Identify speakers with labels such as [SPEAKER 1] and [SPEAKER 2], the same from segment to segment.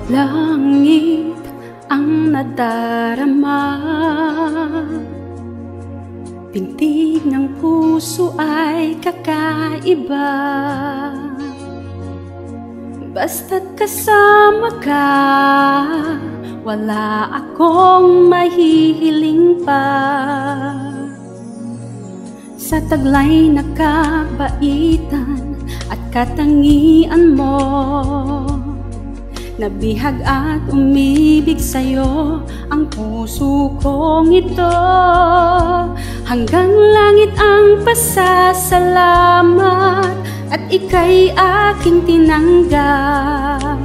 [SPEAKER 1] Langit ang nadarama, pintig ng puso ay kakaiba. Basta't kasama ka, wala akong mahihiling pa. Sa taglay na kabaitan at katangian mo, nabihag at umibig sa'yo ang puso kong ito. Hanggang langit ang pasasalamat at ika'y aking tinanggap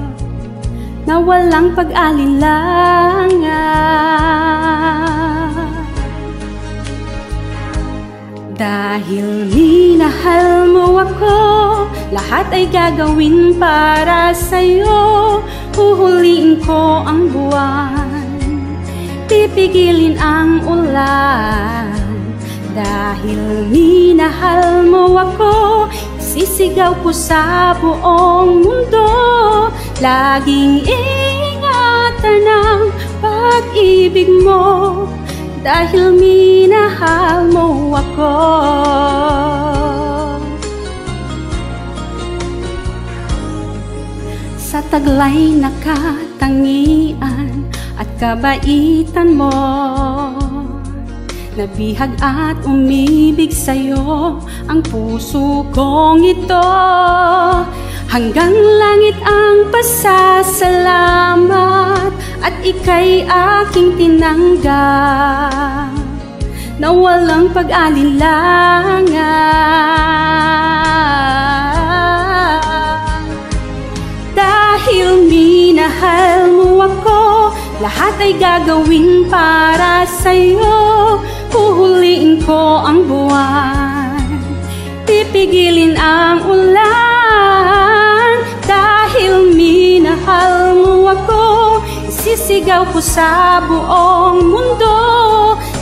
[SPEAKER 1] na walang pag-alinlangan. Dahil minahal mo ako, lahat ay gagawin para sa'yo. Huhuliin ko ang buwan, pipigilin ang ulan. Dahil minahal mo ako, sisigaw ko sa buong mundo. Laging ingatan ang pag-ibig mo, dahil minahal mo ako. Sa taglay na katangian at kabaitan mo, nabihag at umibig sa'yo ang puso kong ito. Hanggang langit ang pasasalamat at ika'y aking tinanggap na walang pag-alinlangan. Dahil minahal mo ako, lahat ay gagawin para sa'yo. Huhuliin ko ang buwan, pipigilin ang ulan. Dahil minahal mo ako, isisigaw ko sa buong mundo.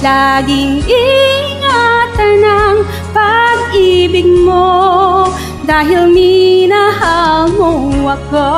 [SPEAKER 1] Laging ingatan ang pag-ibig mo, dahil minahal mo ako.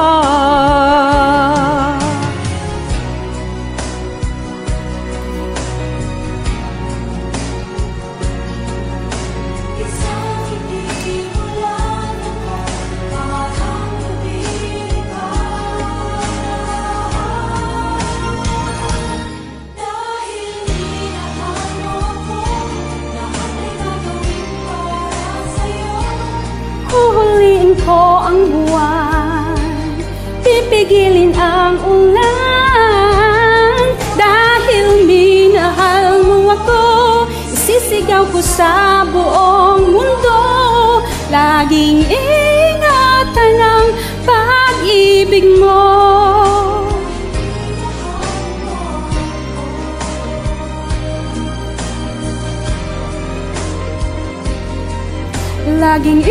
[SPEAKER 1] Huhuliin ko ang buwan, pipigilin ang ulan. Dahil minahal mo ako, isisigaw ko sa buong mundo. Laging ingatan ang pag-ibig mo. Laging